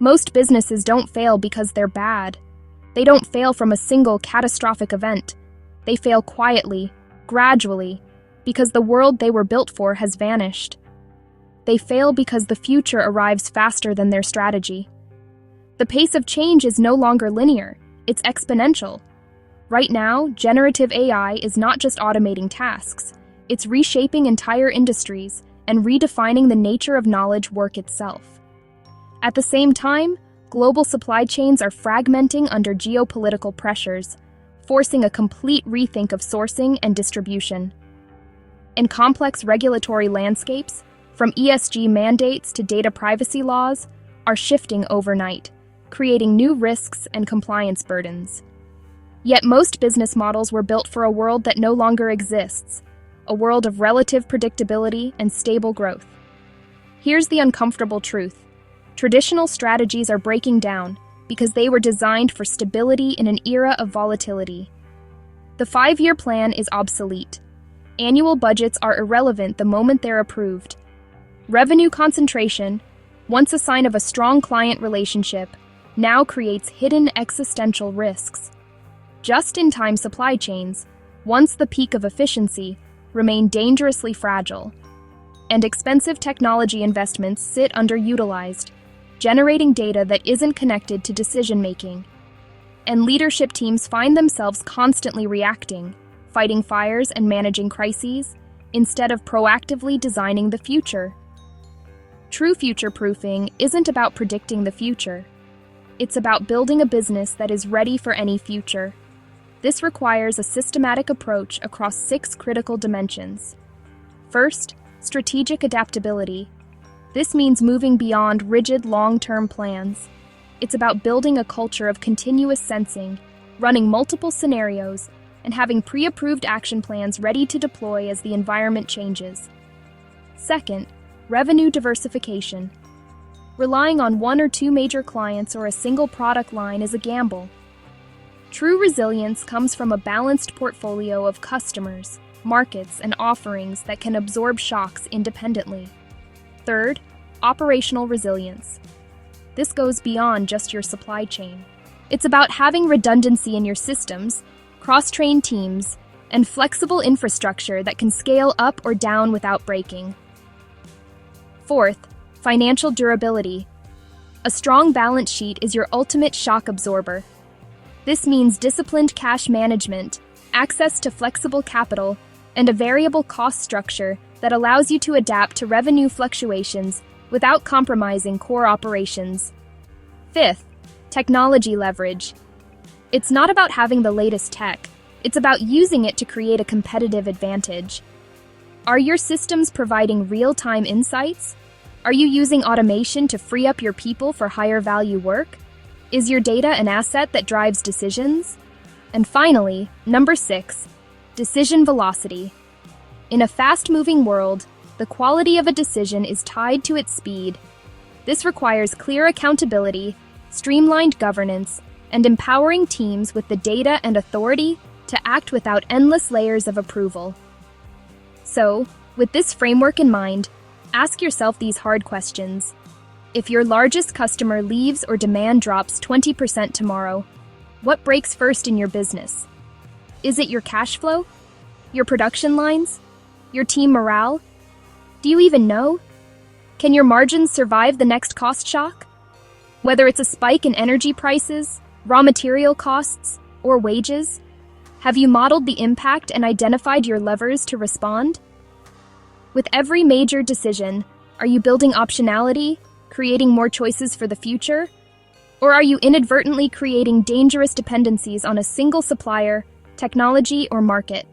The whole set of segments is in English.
Most businesses don't fail because they're bad. They don't fail from a single catastrophic event. They fail quietly, gradually, because the world they were built for has vanished. They fail because the future arrives faster than their strategy. The pace of change is no longer linear, it's exponential. Right now, generative AI is not just automating tasks, it's reshaping entire industries and redefining the nature of knowledge work itself. At the same time, global supply chains are fragmenting under geopolitical pressures, forcing a complete rethink of sourcing and distribution. In complex regulatory landscapes, from ESG mandates to data privacy laws, are shifting overnight, creating new risks and compliance burdens. Yet most business models were built for a world that no longer exists, a world of relative predictability and stable growth. Here's the uncomfortable truth. Traditional strategies are breaking down because they were designed for stability in an era of volatility. The 5-year plan is obsolete. Annual budgets are irrelevant the moment they're approved. Revenue concentration, once a sign of a strong client relationship, now creates hidden existential risks. Just-in-time supply chains, once the peak of efficiency, remain dangerously fragile. And expensive technology investments sit underutilized, generating data that isn't connected to decision-making. And leadership teams find themselves constantly reacting, fighting fires and managing crises, instead of proactively designing the future. True future-proofing isn't about predicting the future. It's about building a business that is ready for any future. This requires a systematic approach across 6 critical dimensions. First, strategic adaptability. This means moving beyond rigid long-term plans. It's about building a culture of continuous sensing, running multiple scenarios, and having pre-approved action plans ready to deploy as the environment changes. Second, revenue diversification. Relying on 1 or 2 major clients or a single product line is a gamble. True resilience comes from a balanced portfolio of customers, markets, and offerings that can absorb shocks independently. Third, operational resilience. This goes beyond just your supply chain. It's about having redundancy in your systems, cross-trained teams, and flexible infrastructure that can scale up or down without breaking. Fourth, financial durability. A strong balance sheet is your ultimate shock absorber. This means disciplined cash management, access to flexible capital, and a variable cost structure that allows you to adapt to revenue fluctuations without compromising core operations. Fifth, technology leverage. It's not about having the latest tech, it's about using it to create a competitive advantage. Are your systems providing real-time insights? Are you using automation to free up your people for higher value work? Is your data an asset that drives decisions? And finally, number 6, decision velocity. In a fast-moving world, the quality of a decision is tied to its speed. This requires clear accountability, streamlined governance, and empowering teams with the data and authority to act without endless layers of approval. So, with this framework in mind, ask yourself these hard questions. If your largest customer leaves or demand drops 20% tomorrow, what breaks first in your business? Is it your cash flow? Your production lines? Your team morale? Do you even know? Can your margins survive the next cost shock? Whether it's a spike in energy prices, raw material costs, or wages, have you modeled the impact and identified your levers to respond? With every major decision, are you building optionality, creating more choices for the future? Or are you inadvertently creating dangerous dependencies on a single supplier, technology, or market?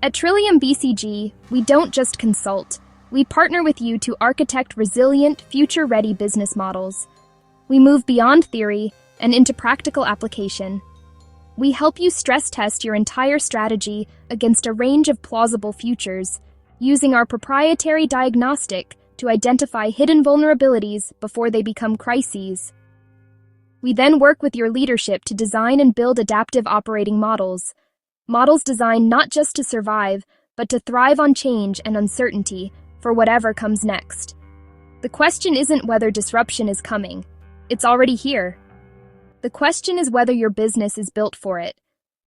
At Trillium BCG, we don't just consult. We partner with you to architect resilient, future-ready business models. We move beyond theory and into practical application. We help you stress test your entire strategy against a range of plausible futures, using our proprietary diagnostic to identify hidden vulnerabilities before they become crises. We then work with your leadership to design and build adaptive operating models designed not just to survive, but to thrive on change and uncertainty for whatever comes next. The question isn't whether disruption is coming, It's already here. The question is whether your business is built for it,